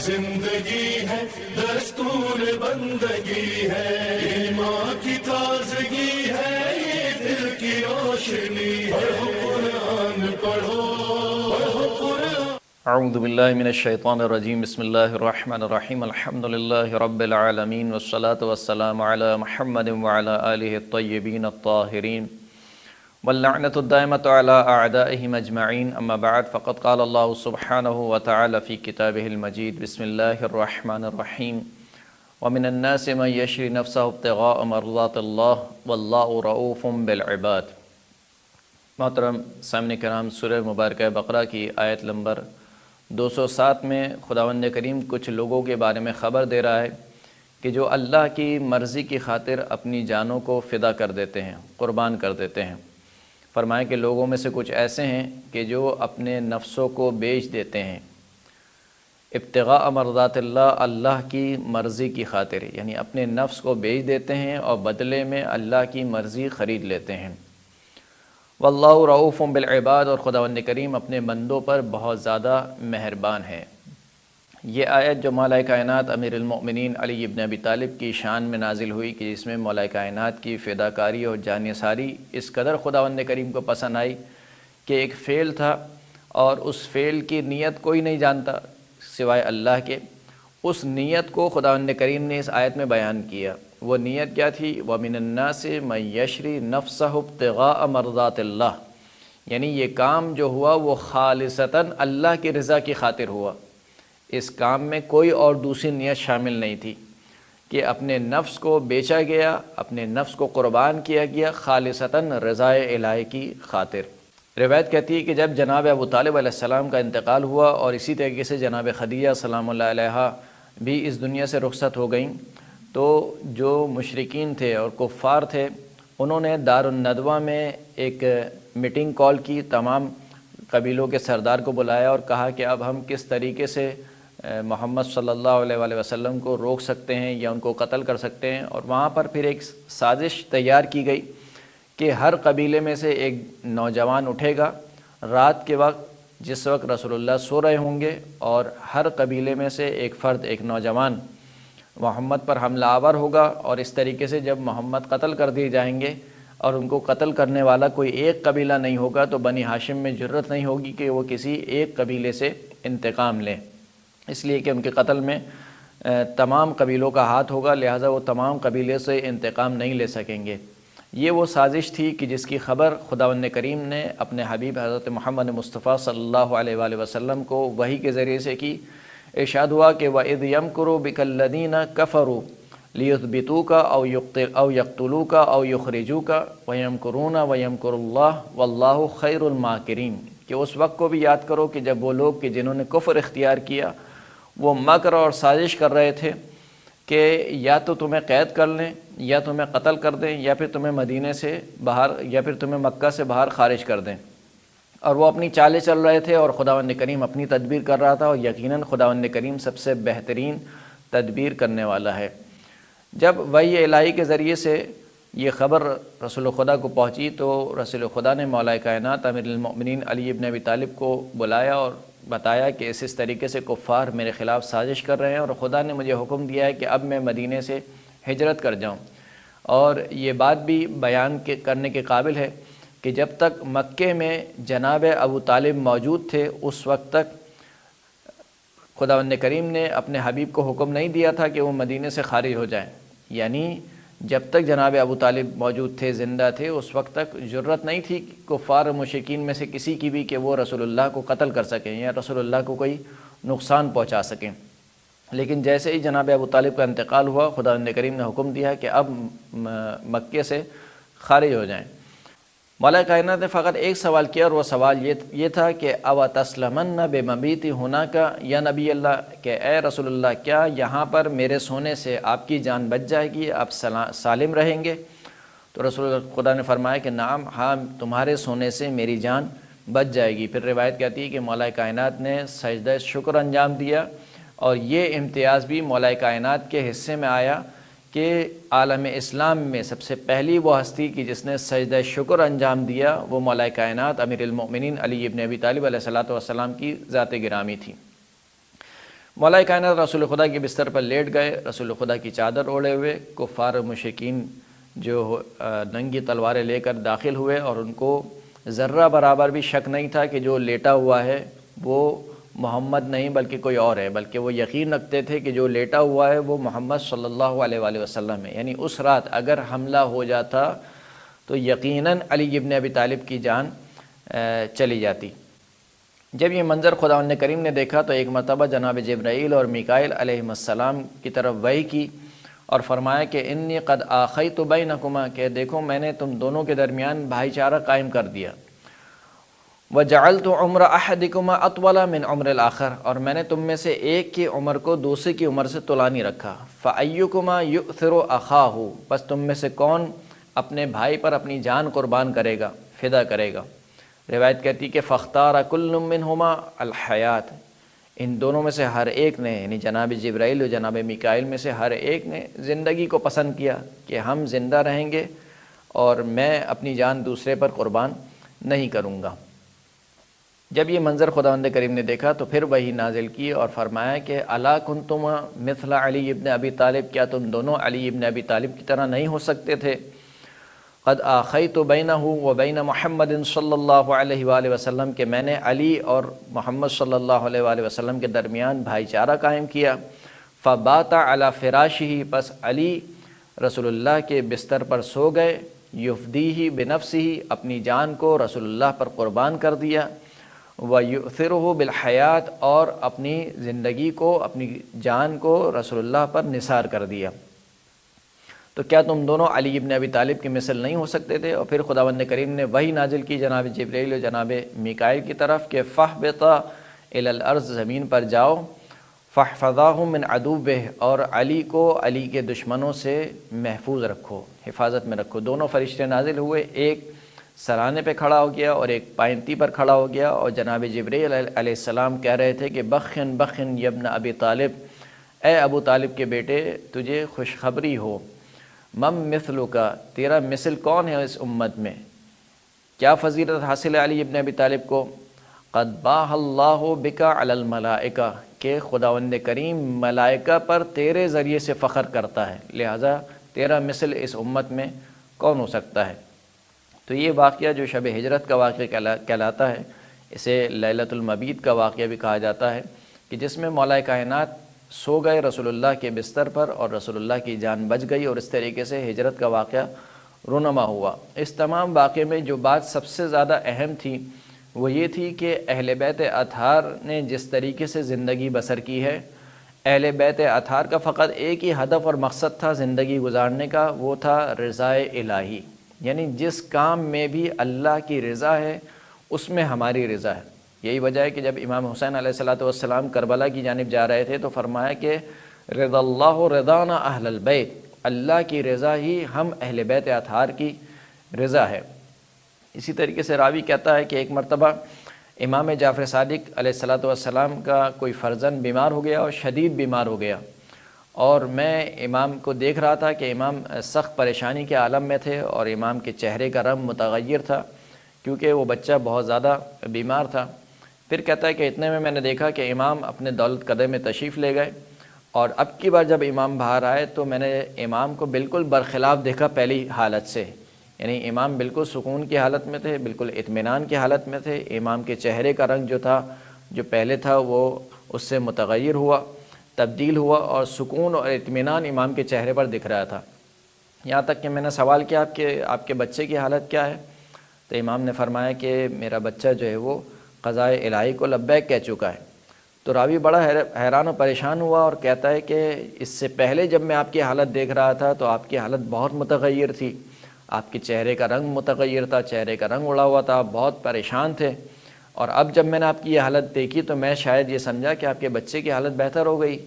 زندگی ہے دستور بندگی ہے، ایمان کی تازگی ہے یہ دل کی روشنی، پڑھو قرآن پڑھو پڑھو قرآن۔ اعوذ باللہ من الشیطان الرجیم، بسم اللہ الرحمن الرحیم، الحمدللہ رب العالمین والصلاة والسلام علی محمد وعلی آلہ الطیبین الطاہرین واللعنۃ الدائمۃ علی اعدائہم اجمعین، اما بعد فقد قال اللہ سبحانہ وتعالی فی کتابہ المجید، بسم اللہ الرحمن الرحیم، ومن الناس من یشری نفسہ ابتغاء مرضات اللہ واللہ رؤوف بالعباد۔ محترم سامعین کرام، سورہ مبارکہ بقرہ کی آیت نمبر 207 میں خداوند کریم کچھ لوگوں کے بارے میں خبر دے رہا ہے کہ جو اللہ کی مرضی کی خاطر اپنی جانوں کو فدا کر دیتے ہیں، قربان کر دیتے ہیں۔ فرمائے کہ لوگوں میں سے کچھ ایسے ہیں کہ جو اپنے نفسوں کو بیچ دیتے ہیں ابتغاء مرضات اللہ، اللہ کی مرضی کی خاطر، یعنی اپنے نفس کو بیچ دیتے ہیں اور بدلے میں اللہ کی مرضی خرید لیتے ہیں۔ واللہ رؤوف بالعباد، اور خداوند کریم اپنے بندوں پر بہت زیادہ مہربان ہے۔ یہ آیت جو مولا کائنات امیر المؤمنین علی ابن ابی طالب کی شان میں نازل ہوئی کہ جس میں مولا کائنات کی فداکاری اور جانثاری اس قدر خداوند کریم کو پسند آئی کہ ایک فعل تھا اور اس فعل کی نیت کوئی نہیں جانتا سوائے اللہ کے، اس نیت کو خداوند کریم نے اس آیت میں بیان کیا۔ وہ نیت کیا تھی؟ وَمِنَ النَّاسِ مَن يَشْرِي نَفْسَهُ ابْتِغَاءَ مَرْضَاتِ اللَّهِ، یعنی یہ کام جو ہوا وہ خالصتاً اللہ کی رضا کی خاطر ہوا۔ اس کام میں کوئی اور دوسری نیت شامل نہیں تھی کہ اپنے نفس کو بیچا گیا، اپنے نفس کو قربان کیا گیا خالصتاً رضا الہی کی خاطر۔ روایت کہتی ہے کہ جب جناب ابو طالب علیہ السلام کا انتقال ہوا اور اسی طریقے سے جناب خدیجہ سلام اللہ علیہا بھی اس دنیا سے رخصت ہو گئیں، تو جو مشرکین تھے اور کفار تھے انہوں نے دار الندوہ میں ایک میٹنگ کال کی، تمام قبیلوں کے سردار کو بلایا اور کہا کہ اب ہم کس طریقے سے محمد صلی اللہ علیہ وآلہ وسلم کو روک سکتے ہیں یا ان کو قتل کر سکتے ہیں۔ اور وہاں پر پھر ایک سازش تیار کی گئی کہ ہر قبیلے میں سے ایک نوجوان اٹھے گا رات کے وقت، جس وقت رسول اللہ سو رہے ہوں گے، اور ہر قبیلے میں سے ایک فرد، ایک نوجوان محمد پر حملہ آور ہوگا، اور اس طریقے سے جب محمد قتل کر دیے جائیں گے اور ان کو قتل کرنے والا کوئی ایک قبیلہ نہیں ہوگا تو بنی ہاشم میں جرت نہیں ہوگی کہ وہ کسی ایک قبیلے سے انتقام لیں، اس لیے کہ ان کے قتل میں تمام قبیلوں کا ہاتھ ہوگا، لہٰذا وہ تمام قبیلے سے انتقام نہیں لے سکیں گے۔ یہ وہ سازش تھی کہ جس کی خبر خداوند کریم نے اپنے حبیب حضرت محمد مصطفیٰ صلی اللہ علیہ وآلہ وسلم کو وحی کے ذریعے سے کی۔ ارشاد ہوا کہ وَإِذْ يَمْكُرُ بِكَ الَّذِينَ كَفَرُوا لِيُثْبِتُوكَ أَوْ يَقْتُلُوكَ أَوْ يُخْرِجُوكَ وَيَمْكُرُونَ وَيَمْكُرُ اللَّهُ وَاللَّهُ خَيْرُ الْمَاكِرِينَ، کہ اس وقت کو بھی یاد کرو کہ جب وہ لوگ کہ جنہوں نے کفر اختیار کیا وہ مکر اور سازش کر رہے تھے کہ یا تو تمہیں قید کر لیں یا تمہیں قتل کر دیں یا پھر تمہیں مدینے سے باہر یا پھر تمہیں مکہ سے باہر خارج کر دیں، اور وہ اپنی چالیں چل رہے تھے اور خداوند کریم اپنی تدبیر کر رہا تھا، اور یقیناً خداوند کریم سب سے بہترین تدبیر کرنے والا ہے۔ جب وحی الہی کے ذریعے سے یہ خبر رسول خدا کو پہنچی تو رسول خدا نے مولا کائنات امیر المؤمنین علی ابن ابی طالب کو بلایا اور بتایا کہ اس طریقے سے کفار میرے خلاف سازش کر رہے ہیں اور خدا نے مجھے حکم دیا ہے کہ اب میں مدینے سے ہجرت کر جاؤں۔ اور یہ بات بھی بیان کرنے کے قابل ہے کہ جب تک مکے میں جناب ابو طالب موجود تھے اس وقت تک خداوند کریم نے اپنے حبیب کو حکم نہیں دیا تھا کہ وہ مدینے سے خارج ہو جائیں، یعنی جب تک جناب ابو طالب موجود تھے، زندہ تھے، اس وقت تک جرت نہیں تھی کفار و مشرکین میں سے کسی کی بھی کہ وہ رسول اللہ کو قتل کر سکیں یا رسول اللہ کو کوئی نقصان پہنچا سکیں۔ لیکن جیسے ہی جناب ابو طالب کا انتقال ہوا، خداوند کریم نے حکم دیا کہ اب مکے سے خارج ہو جائیں۔ مولا کائنات نے فقط ایک سوال کیا، اور وہ سوال یہ تھا کہ او تسلمن بمبیتی ہناک یا نبی اللہ، کہ اے رسول اللہ کیا یہاں پر میرے سونے سے آپ کی جان بچ جائے گی، آپ سالم رہیں گے؟ تو رسول خدا نے فرمایا کہ نعم، ہاں تمہارے سونے سے میری جان بچ جائے گی۔ پھر روایت کہتی ہے کہ مولا کائنات نے سجدہ شکر انجام دیا، اور یہ امتیاز بھی مولا کائنات کے حصے میں آیا کہ عالم اسلام میں سب سے پہلی وہ ہستی کی جس نے سجدہ شکر انجام دیا وہ مولا کائنات امیر المؤمنین علی ابن ابی طالب علیہ الصلوۃ والسلام کی ذات گرامی تھی۔ مولا کائنات رسول خدا کے بستر پر لیٹ گئے، رسول خدا کی چادر اوڑھے ہوئے، کفار و مشرکین جو ننگی تلواریں لے کر داخل ہوئے، اور ان کو ذرہ برابر بھی شک نہیں تھا کہ جو لیٹا ہوا ہے وہ محمد نہیں بلکہ کوئی اور ہے، بلکہ وہ یقین رکھتے تھے کہ جو لیٹا ہوا ہے وہ محمد صلی اللہ علیہ وآلہ وسلم ہے۔ یعنی اس رات اگر حملہ ہو جاتا تو یقیناً علی ابن ابی طالب کی جان چلی جاتی۔ جب یہ منظر خداوند کریم نے دیکھا تو ایک مرتبہ جناب جبرائیل اور میکائیل علیہ السلام کی طرف وحی کی اور فرمایا کہ انی قد آخیت بینکما، کہ دیکھو میں نے تم دونوں کے درمیان بھائی چارہ قائم کر دیا۔ وجعلت عمر احدکما اطول من عمر الاخر، اور میں نے تم میں سے ایک کی عمر کو دوسرے کی عمر سے طولانی رکھا۔ فایکما یؤثر اخاہ، بس تم میں سے کون اپنے بھائی پر اپنی جان قربان کرے گا، فدا کرے گا۔ روایت کہتی کہ فاختار کل منہما الحیات، ان دونوں میں سے ہر ایک نے، یعنی جناب جبرائیل اور جناب میکائیل میں سے ہر ایک نے زندگی کو پسند کیا کہ ہم زندہ رہیں گے اور میں اپنی جان دوسرے پر قربان نہیں کروں گا۔ جب یہ منظر خداوند کریم نے دیکھا تو پھر وحی نازل کی اور فرمایا کہ الا کنتما مثل علی ابن ابی طالب، کیا تم دونوں علی ابن ابی طالب کی طرح نہیں ہو سکتے تھے؟ قد آخیت بینہ و بین محمد صلی اللہ علیہ وآلہ وسلم، کہ میں نے علی اور محمد صلی اللہ علیہ وآلہ وسلم کے درمیان بھائی چارہ قائم کیا۔ فبات علی فراشہ، پس علی رسول اللہ کے بستر پر سو گئے، یفدیہ بنفسہ، اپنی جان کو رسول اللہ پر قربان کر دیا، ویؤثرہ بالحیات، اور اپنی زندگی کو، اپنی جان کو رسول اللہ پر نثار کر دیا۔ تو کیا تم دونوں علی ابن ابی طالب کی مثل نہیں ہو سکتے تھے؟ اور پھر خداوند کریم نے وحی نازل کی جناب جبرائیل اور جناب میکائیل کی طرف کہ فاہبطا الی الارض، زمین پر جاؤ، فاحفظاہ من عدوہ، اور علی کو علی کے دشمنوں سے محفوظ رکھو، حفاظت میں رکھو۔ دونوں فرشتے نازل ہوئے، ایک سرانے پہ کھڑا ہو گیا اور ایک پائنتی پر کھڑا ہو گیا، اور جناب جبرائیل علیہ السلام کہہ رہے تھے کہ بخن بخن یا ابن ابی طالب، اے ابو طالب کے بیٹے تجھے خوشخبری ہو، مم مثلو کا، تیرا مثل کون ہے اس امت میں؟ کیا فضیلت حاصل ہے علی ابن ابی طالب کو؟ قد باہ اللہ بکا علی الملائکہ، کہ خداوند کریم ملائکہ پر تیرے ذریعے سے فخر کرتا ہے، لہٰذا تیرا مثل اس امت میں کون ہو سکتا ہے؟ تو یہ واقعہ جو شب ہجرت کا واقعہ کہلاتا ہے، اسے لیلۃ المبیت کا واقعہ بھی کہا جاتا ہے، کہ جس میں مولا کائنات سو گئے رسول اللہ کے بستر پر اور رسول اللہ کی جان بچ گئی، اور اس طریقے سے ہجرت کا واقعہ رونما ہوا۔ اس تمام واقعے میں جو بات سب سے زیادہ اہم تھی وہ یہ تھی کہ اہل بیت اطہار نے جس طریقے سے زندگی بسر کی ہے، اہل بیت اطہار کا فقط ایک ہی ہدف اور مقصد تھا زندگی گزارنے کا، وہ تھا رضائے الہی، یعنی جس کام میں بھی اللہ کی رضا ہے اس میں ہماری رضا ہے۔ یہی وجہ ہے کہ جب امام حسین علیہ السلام کربلا کی جانب جا رہے تھے تو فرمایا کہ رضا اللہ رضانا اہل البیت، اللہ کی رضا ہی ہم اہل بیت اطہار کی رضا ہے۔ اسی طریقے سے راوی کہتا ہے کہ ایک مرتبہ امام جعفر صادق علیہ السلام کا کوئی فرزند بیمار ہو گیا اور شدید بیمار ہو گیا، اور میں امام کو دیکھ رہا تھا کہ امام سخت پریشانی کے عالم میں تھے اور امام کے چہرے کا رنگ متغیر تھا کیونکہ وہ بچہ بہت زیادہ بیمار تھا۔ پھر کہتا ہے کہ اتنے میں نے دیکھا کہ امام اپنے دولت قدر میں تشریف لے گئے، اور اب کی بار جب امام باہر آئے تو میں نے امام کو بالکل برخلاف دیکھا پہلی حالت سے، یعنی امام بالکل سکون کی حالت میں تھے، بالکل اطمینان کی حالت میں تھے۔ امام کے چہرے کا رنگ جو تھا، جو پہلے تھا، وہ اس سے متغیر ہوا، تبدیل ہوا، اور سکون اور اطمینان امام کے چہرے پر دکھ رہا تھا۔ یہاں تک کہ میں نے سوال کیا آپ کے بچے کی حالت کیا ہے؟ تو امام نے فرمایا کہ میرا بچہ جو ہے وہ قضائے الہی کو لبیک کہہ چکا ہے۔ تو راوی بڑا حیران و پریشان ہوا اور کہتا ہے کہ اس سے پہلے جب میں آپ کی حالت دیکھ رہا تھا تو آپ کی حالت بہت متغیر تھی، آپ کے چہرے کا رنگ متغیر تھا، چہرے کا رنگ اڑا ہوا تھا، آپ بہت پریشان تھے، اور اب جب میں نے آپ کی یہ حالت دیکھی تو میں شاید یہ سمجھا کہ آپ کے بچے کی حالت بہتر ہو گئی،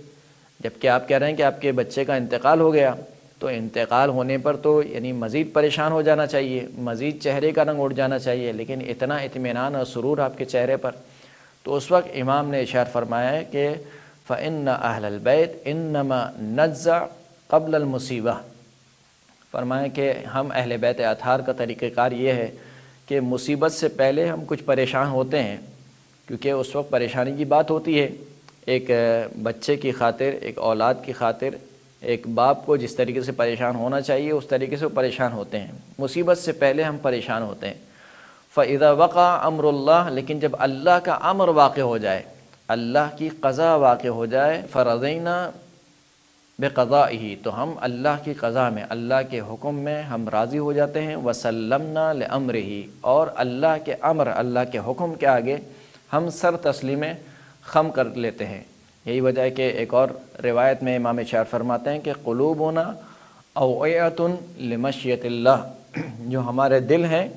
جبکہ آپ کہہ رہے ہیں کہ آپ کے بچے کا انتقال ہو گیا۔ تو انتقال ہونے پر تو یعنی مزید پریشان ہو جانا چاہیے، مزید چہرے کا رنگ اڑ جانا چاہیے، لیکن اتنا اطمینان اور سرور آپ کے چہرے پر۔ تو اس وقت امام نے ارشاد فرمایا ہے کہ فَإِنَّ أَهْلَ الْبَيْتِ إِنَّمَا نَجْزَعُ قَبْلَ الْمُصِيبَةِ، فرمایا کہ ہم اہل بیت اطہار کا طریقہ کار یہ ہے کہ مصیبت سے پہلے ہم کچھ پریشان ہوتے ہیں، کیونکہ اس وقت پریشانی کی بات ہوتی ہے، ایک بچے کی خاطر، ایک اولاد کی خاطر، ایک باپ کو جس طریقے سے پریشان ہونا چاہیے اس طریقے سے وہ پریشان ہوتے ہیں۔ مصیبت سے پہلے ہم پریشان ہوتے ہیں۔ فَإِذَا وَقَعَ أَمْرُ اللَّهِ، لیکن جب اللہ کا امر واقع ہو جائے، اللہ کی قضا واقع ہو جائے، فَرَضَيْنَا بِقَضَائِهِ، تو ہم اللہ کی قضا میں، اللہ کے حکم میں ہم راضی ہو جاتے ہیں۔ وَسَلَّمْنَا لِأَمْرِهِ، اور اللہ کے امر، اللہ کے حکم کے آگے ہم سر تسلیم خم کر لیتے ہیں۔ یہی وجہ ہے کہ ایک اور روایت میں امام شاعر فرماتے ہیں کہ قلوبنا اوعیۃ لمشیۃ اللہ، جو ہمارے دل ہیں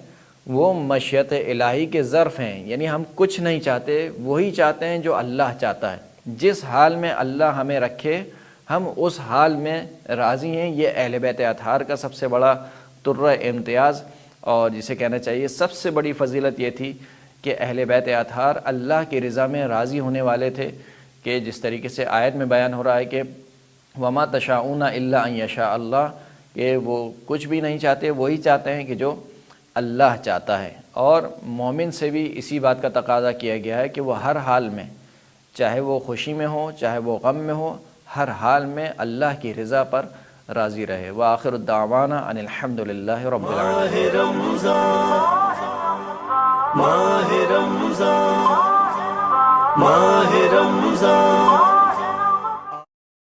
وہ مشیت الہی کے ظرف ہیں، یعنی ہم کچھ نہیں چاہتے، وہی چاہتے ہیں جو اللہ چاہتا ہے۔ جس حال میں اللہ ہمیں رکھے ہم اس حال میں راضی ہیں۔ یہ اہل بیت اطہار کا سب سے بڑا ترہ امتیاز، اور جسے کہنا چاہیے سب سے بڑی فضیلت یہ تھی کہ اہل بیت اطہار اللہ کی رضا میں راضی ہونے والے تھے، کہ جس طریقے سے آیت میں بیان ہو رہا ہے کہ وَمَا تَشَاءُونَ إِلَّا أَن يَشَاءَ اللَّهُ، کہ وہ کچھ بھی نہیں چاہتے، وہی چاہتے ہیں کہ جو اللہ چاہتا ہے۔ اور مومن سے بھی اسی بات کا تقاضا کیا گیا ہے کہ وہ ہر حال میں، چاہے وہ خوشی میں ہو چاہے وہ غم میں ہو، ہر حال میں اللہ کی رضا پر راضی رہے۔ وآخر الدعوانا ان الحمد للہ رب العالمین۔ ماہ رمضان